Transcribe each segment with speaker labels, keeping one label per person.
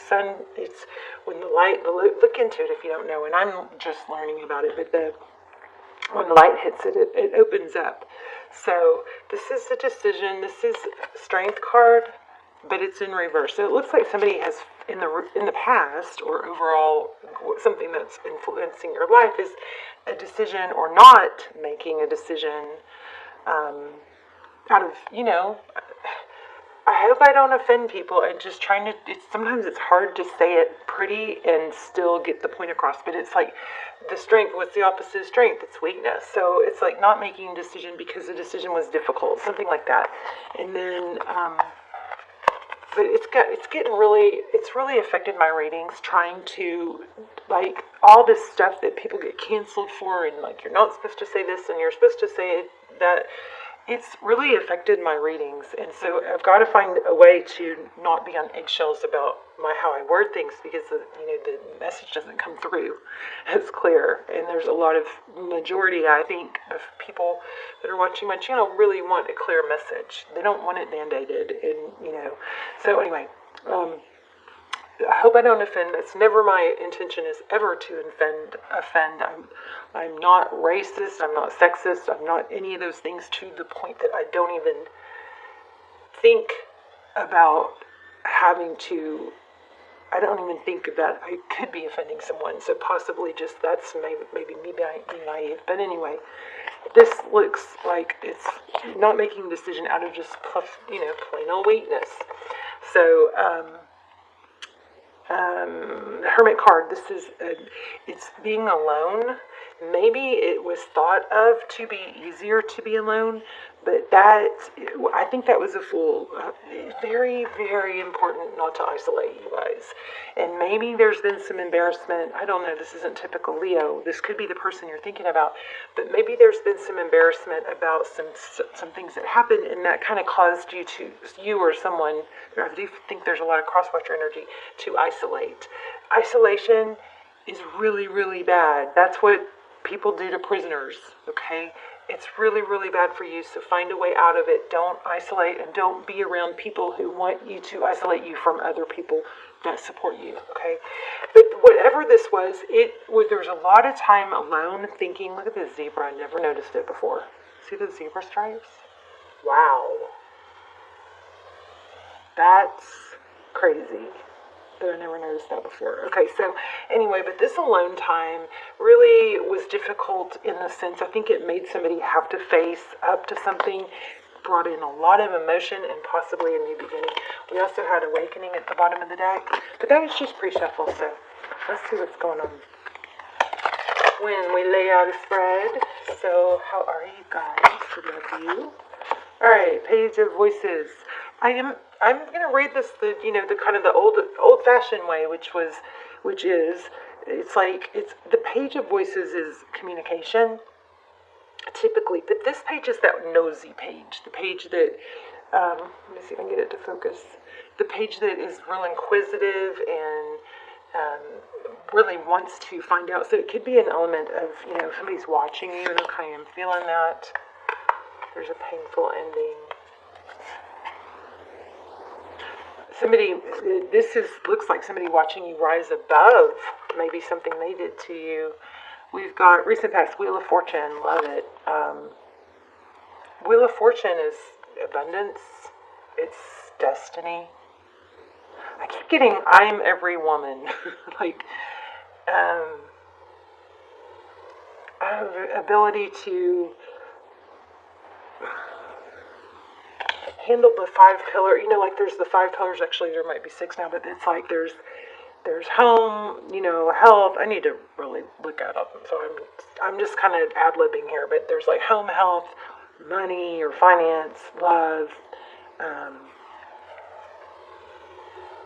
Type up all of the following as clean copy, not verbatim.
Speaker 1: sun, it's when the light, look into it if you don't know, and I'm just learning about it, but when the light hits it, it opens up. So this is a decision. This is strength card, but it's in reverse. So it looks like somebody has in the past or overall something that's influencing your life is a decision or not making a decision out of, I hope I don't offend people and just trying to, sometimes it's hard to say it pretty and still get the point across, but it's like the strength, what's the opposite of strength? It's weakness. So it's like not making a decision because the decision was difficult, something like that. And then, but it's really affected my ratings trying to, like, all this stuff that people get canceled for and like, you're not supposed to say this and you're supposed to say that. It's really affected my readings, and so I've got to find a way to not be on eggshells about how I word things because the message doesn't come through as clear. And there's a lot of majority, I think, of people that are watching my channel really want a clear message. They don't want it band-aided, and So anyway, I hope I don't offend. That's never my intention. Is ever to offend. I'm not racist. I'm not sexist. I'm not any of those things to the point that I don't even think about having to. I don't even think that I could be offending someone. So possibly just that's maybe me being naive. But anyway, this looks like it's not making a decision out of just plain old weakness. So. The Hermit card, this is, it's being alone. Maybe it was thought of to be easier to be alone, but I think that was a fool. Very, very important not to isolate you guys. And maybe there's been some embarrassment. I don't know, this isn't typical Leo. This could be the person you're thinking about, but maybe there's been some embarrassment about some things that happened, and that kind of caused you or someone, I do think there's a lot of crosswatcher energy, to isolate. Isolation is really, really bad. That's what people do to prisoners, okay? It's really, really bad for you, so find a way out of it. Don't isolate and don't be around people who want you to isolate you from other people that support you, okay? But whatever this was, there was a lot of time alone thinking, look at this zebra, I never noticed it before. See the zebra stripes? Wow. That's crazy. But I never noticed that before. Okay, so anyway, but this alone time really was difficult in the sense, I think it made somebody have to face up to something, brought in a lot of emotion and possibly a new beginning. We also had Awakening at the bottom of the deck, but that was just pre-shuffle, so let's see what's going on. When we lay out a spread, so how are you guys? For love you. All right, Page of Voices. I'm going to read this the kind of the old-fashioned way, which is the Page of Voices is communication typically, but this page is that nosy page, the page that let me see if I can get it to focus. The page that is real inquisitive and really wants to find out. So it could be an element of somebody's watching you. Okay, I'm feeling that. There's a painful ending. Looks like somebody watching you rise above maybe something they did to you. We've got recent past, Wheel of Fortune, love it. Wheel of Fortune is abundance, it's destiny. I keep getting I'm every woman, like ability to handle the 5 pillar, like there's the 5 pillars, actually there might be 6 now, but it's like there's home, health. I need to really look at them, so I'm just kind of ad-libbing here, but there's like home, health, money or finance, love,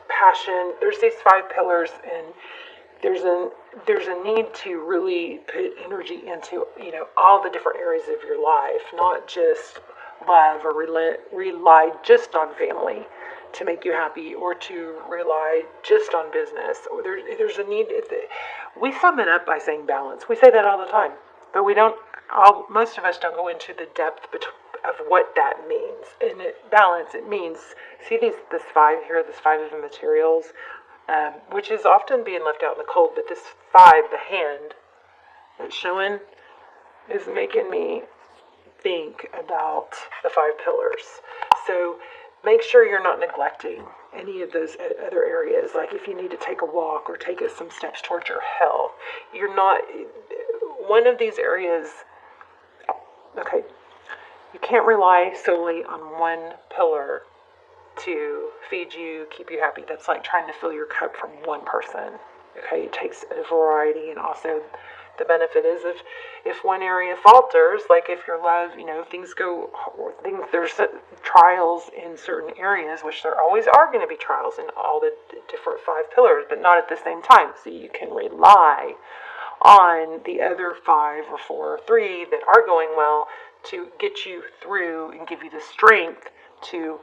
Speaker 1: passion. There's these 5 pillars, and there's a need to really put energy into all the different areas of your life, not just love or rely just on family to make you happy, or to rely just on business. Or there's a need. We sum it up by saying balance. We say that all the time, but we don't. Most of us don't go into the depth of what that means. And balance, it means, see this 5 here, this 5 of materials. which is often being left out in the cold. But this 5, the hand that's showing, is making me think about the 5 pillars. So make sure you're not neglecting any of those other areas. Like if you need to take a walk or take some steps towards your health, you're not, one of these areas, okay, you can't rely solely on one pillar to feed you, keep you happy. That's like trying to fill your cup from one person. Okay, it takes a variety, and also the benefit is if one area falters, like if your love, there's trials in certain areas, which there always are going to be trials in all the different 5 pillars, but not at the same time. So you can rely on the other 5 or 4 or 3 that are going well to get you through and give you the strength to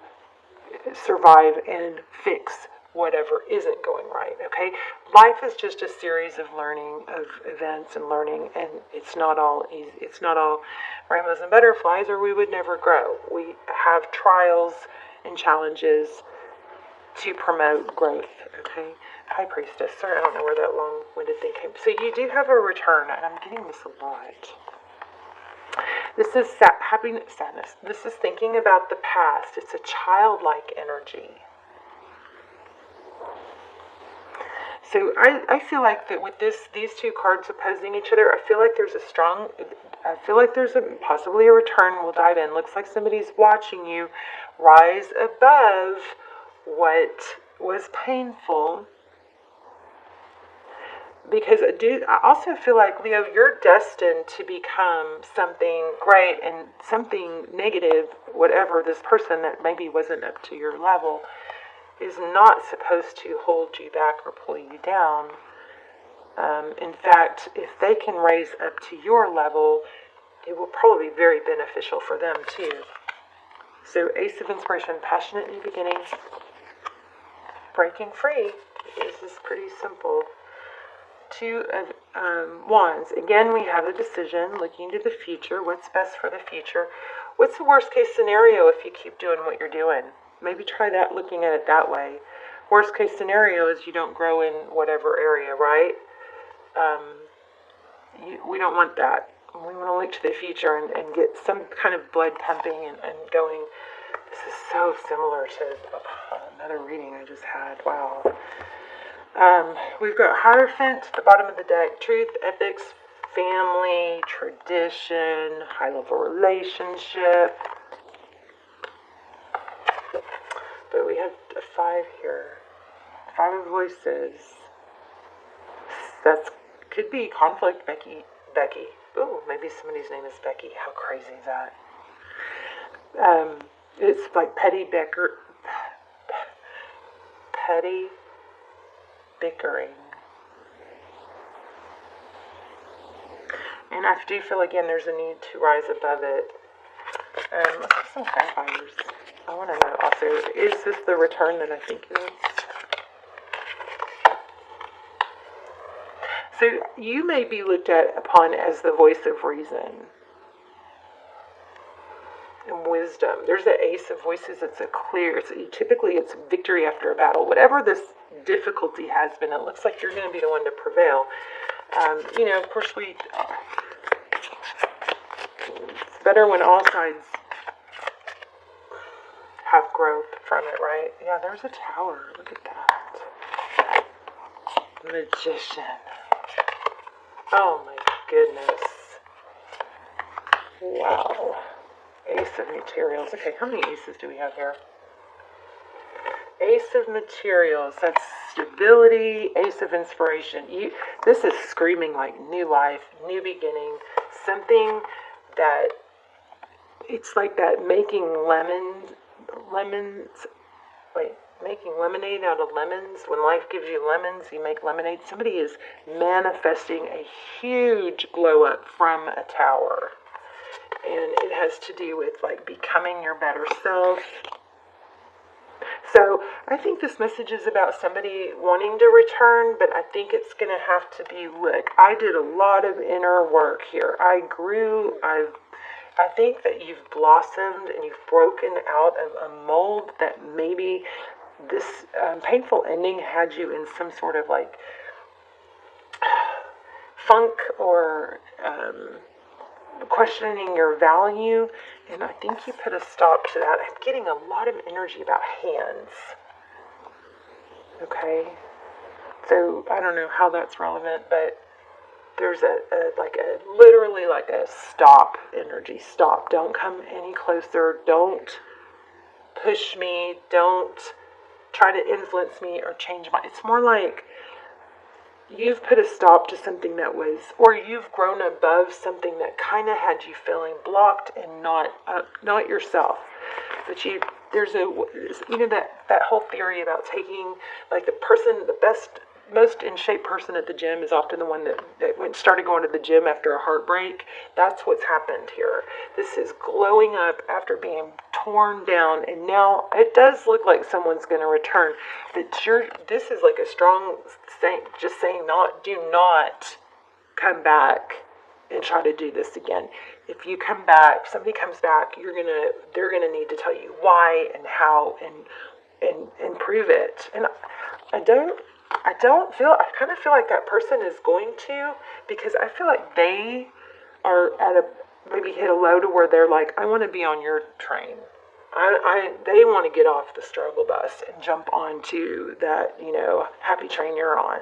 Speaker 1: survive and fix whatever isn't going right. Okay, life is just a series of learning, of events and learning, and it's not all easy. It's not all rainbows and butterflies, or we would never grow. We have trials and challenges to promote growth. Okay, High Priestess. Sorry, I don't know where that long-winded thing came. So you do have a return, and I'm getting this a lot. This is happiness, sadness. This is thinking about the past. It's a childlike energy. So I feel like that with these 2 cards opposing each other, I feel like there's possibly a return. We'll dive in. Looks like somebody's watching you rise above what was painful. Because I also feel like, Leo, you're destined to become something great, and something negative, whatever this person that maybe wasn't up to your level, is not supposed to hold you back or pull you down. In fact, if they can raise up to your level, it will probably be very beneficial for them too. So Ace of Inspiration, passionate new beginning, breaking free. This is pretty simple. 2 of Wands. Again, we have a decision, looking to the future. What's best for the future? What's the worst case scenario if you keep doing what you're doing? Maybe try that, looking at it that way. Worst case scenario is you don't grow in whatever area, right? We don't want that. We want to look to the future and get some kind of blood pumping and going. This is so similar to another reading I just had. Wow. We've got Hierophant at the bottom of the deck. Truth, ethics, family, tradition, high-level relationship. But we have a 5 here. 5 of voices. That could be conflict, Becky. Ooh, maybe somebody's name is Becky. How crazy is that? It's like petty bickering. And I do feel, again, there's a need to rise above it. Let's have some vampires. I want to know also, is this the return that I think it is? So you may be looked upon as the voice of reason and wisdom. There's an Ace of Voices. Typically it's victory after a battle. Whatever this difficulty has been, it looks like you're going to be the one to prevail. Of course, it's better when all sides have growth from it, right? Yeah, there's a tower. Look at that. Magician. Oh my goodness. Wow. Ace of Materials. Okay, how many aces do we have here? Ace of Materials. That's stability. Ace of Inspiration. This is screaming like new life, new beginning. Something that, it's like that making making lemonade out of lemons. When life gives you lemons, you make lemonade. Somebody is manifesting a huge glow up from a tower. And it has to do with like becoming your better self. So I think this message is about somebody wanting to return, but I think it's going to have to be, look, I did a lot of inner work here. I grew, I think that you've blossomed and you've broken out of a mold that maybe this painful ending had you in some sort of like funk or questioning your value, and I think you put a stop to that. I'm getting a lot of energy about hands. Okay, so I don't know how that's relevant, but there's literally like a stop energy. Stop. Don't come any closer. Don't push me. Don't try to influence me or change my. It's more like you've put a stop to something that was, or you've grown above something that kind of had you feeling blocked and not yourself. But there's that whole theory about taking, like, the best, most in shape person at the gym is often the one that started going to the gym after a heartbreak. That's what's happened here. This is glowing up after being torn down, and now it does look like someone's going to return. But this is like a strong saying, just saying, do not come back and try to do this again. If you come back, if somebody comes back, they're gonna need to tell you why and how and prove it. And I kind of feel like that person is going to, because I feel like they are maybe hit a low to where they're like, I want to be on your train. They want to get off the struggle bus and jump onto that, happy train you're on.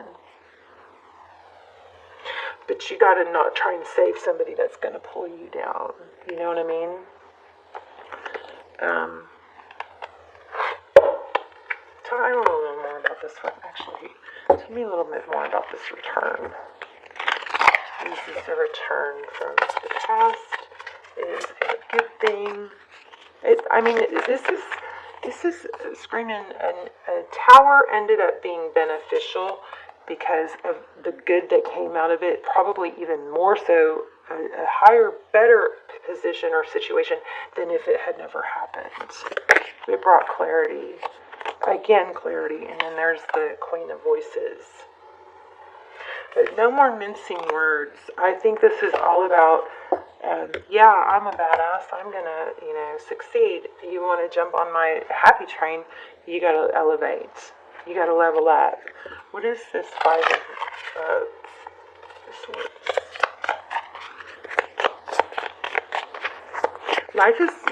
Speaker 1: But you got to not try and save somebody that's going to pull you down. You know what I mean? Tell me a little bit more about this one, actually. Tell me a little bit more about this return. This is a return from the past. Is it a good thing? This is screaming. A tower ended up being beneficial because of the good that came out of it, probably even more so a higher, better position or situation than if it had never happened. It brought clarity. Again, clarity. And then there's the Queen of Voices. But no more mincing words. I think this is all about, I'm a badass. I'm going to, succeed. You want to jump on my happy train, you got to elevate. You got to level up. What is this Five of Life is, I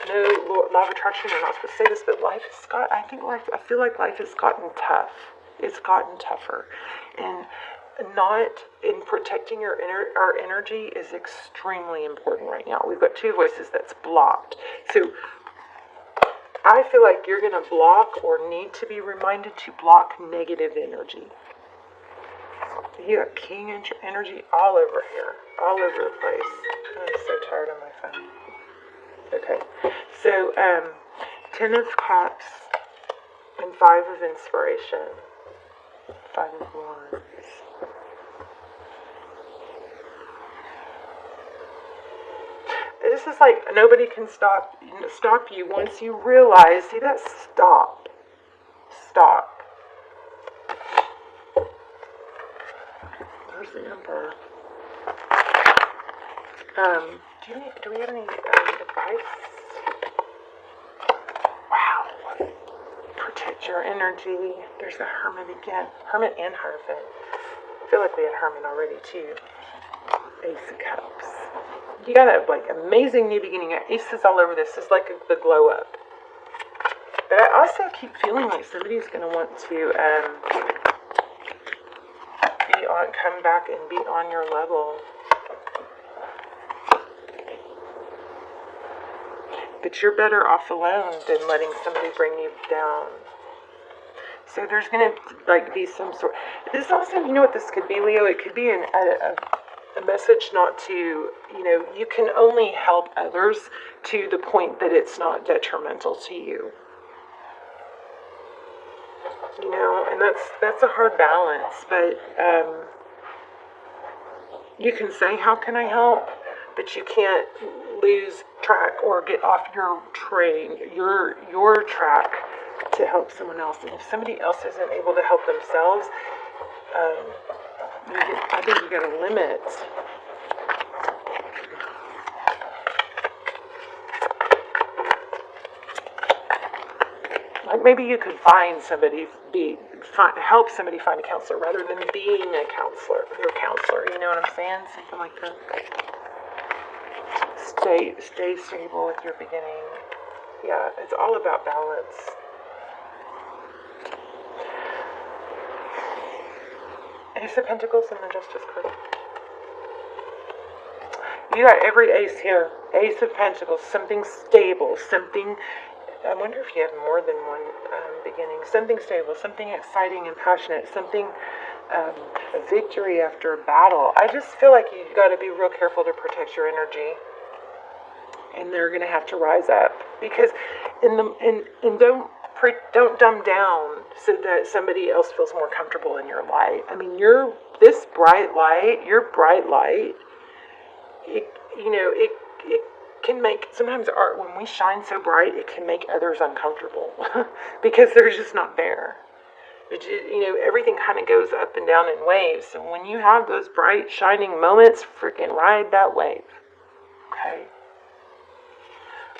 Speaker 1: know law of attraction, you're not supposed to say this, but I feel like life has gotten tough. It's gotten tougher. And not in protecting our energy is extremely important right now. We've got two voices that's blocked. So I feel like you're going to block or need to be reminded to block negative energy. You got king energy all over here, all over the place. I'm so tired on my phone. Okay, so 10 of Cups and 5 of Inspiration. 5 of Wands. This is like nobody can stop you once you realize. See that? Stop. There's the Emperor. Do we have any advice? Wow. Protect your energy. There's the Hermit again. Hermit and Hierophant. I feel like we had Hermit already too. Ace of Cups. You got a amazing new beginning. Aces all over this. This is like the glow up. But I also keep feeling like somebody's going to want to come back and be on your level. But you're better off alone than letting somebody bring you down. So there's going to be some sort. This also, you know what this could be, Leo? It could be a message not to, you can only help others to the point that it's not detrimental to you. And that's a hard balance, but you can say, how can I help? But you can't lose track or get off your train, your track to help someone else. And if somebody else isn't able to help themselves, I think you got to limit. Like maybe you could find somebody, help somebody find a counselor rather than being a counselor, your counselor. You know what I'm saying? Something like that. Stay stable with your beginning. Yeah, it's all about balance. Ace of Pentacles and the Justice card. You got every ace here. Ace of Pentacles, something stable, something. I wonder if you have more than one beginning. Something stable, something exciting and passionate, something, a victory after a battle. I just feel like you've got to be real careful to protect your energy. And they're going to have to rise up. Because don't dumb down so that somebody else feels more comfortable in your light. I mean, your bright light, it can make, sometimes art, when we shine so bright, it can make others uncomfortable because they're just not there. Everything kind of goes up and down in waves. So when you have those bright, shining moments, freaking ride that wave. Okay?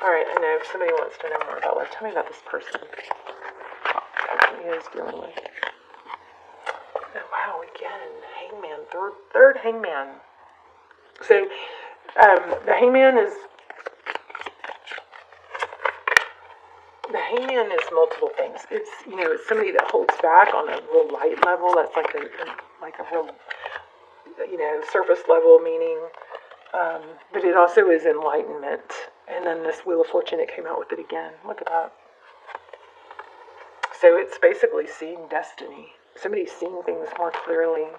Speaker 1: All right, I know somebody wants to know more about life. Tell me about this person. What he is dealing with. Oh, wow, again, hangman, third hangman. So, the hangman is multiple things. It's somebody that holds back on a real light level. That's like a real surface level meaning. But it also is enlightenment. And then this Wheel of Fortune, it came out with it again. Look at that. So it's basically seeing destiny. Somebody's seeing things more clearly.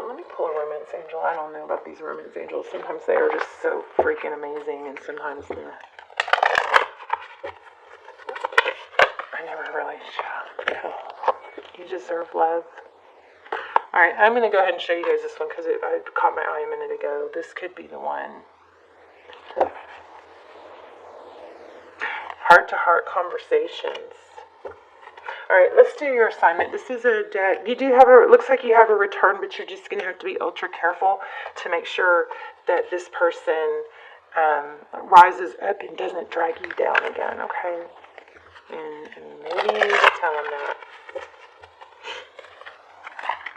Speaker 1: Let me pull a romance angel. I don't know about these romance angels. Sometimes they are just so freaking amazing, and sometimes they're... I never really... No. You deserve love. Alright, I'm going to go ahead and show you guys this one because I caught my eye a minute ago. This could be the one. Heart-to-heart conversations. Alright, let's do your assignment. This is a deck. You do have it looks like you have a return, but you're just going to have to be ultra careful to make sure that this person rises up and doesn't drag you down again, okay? And maybe you need to tell them that.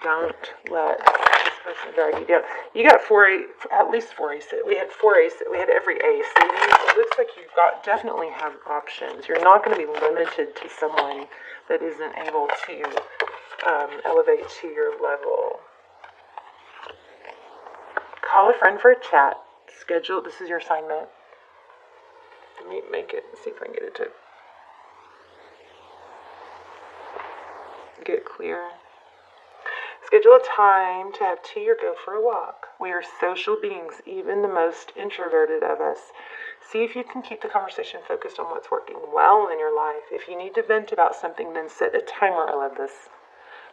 Speaker 1: Don't let this person drag you down. You got at least four aces. We had four aces. We had every ace. So it looks like you've definitely have options. You're not going to be limited to someone that isn't able to elevate to your level. Call a friend for a chat. Schedule. This is your assignment. Let me make it. See if I can get it to get clear. Schedule a time to have tea or go for a walk. We are social beings, even the most introverted of us. See if you can keep the conversation focused on what's working well in your life. If you need to vent about something, then set a timer. I love this.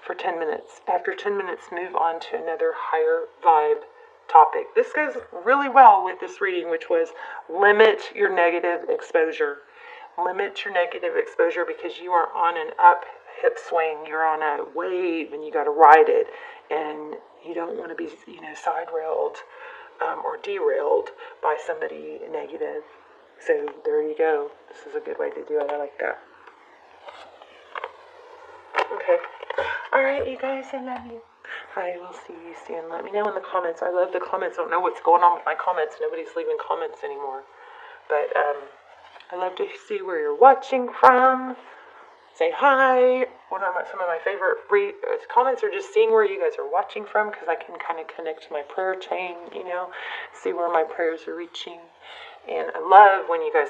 Speaker 1: For 10 minutes. After 10 minutes, move on to another higher vibe topic. This goes really well with this reading, which was limit your negative exposure. Limit your negative exposure because you are on an up hip swing. You're on a wave and you got to ride it, and you don't want to be side railed or derailed by somebody negative. So there you go. This is a good way to do it. I like that. Okay. Alright, you guys, I love you. I will see you soon. Let me know in the comments. I love the comments. I don't know what's going on with my comments. Nobody's leaving comments anymore. But I love to see where you're watching from. Say hi. Some of my favorite comments are just seeing where you guys are watching from, because I can kind of connect to my prayer chain, see where my prayers are reaching. And I love when you guys...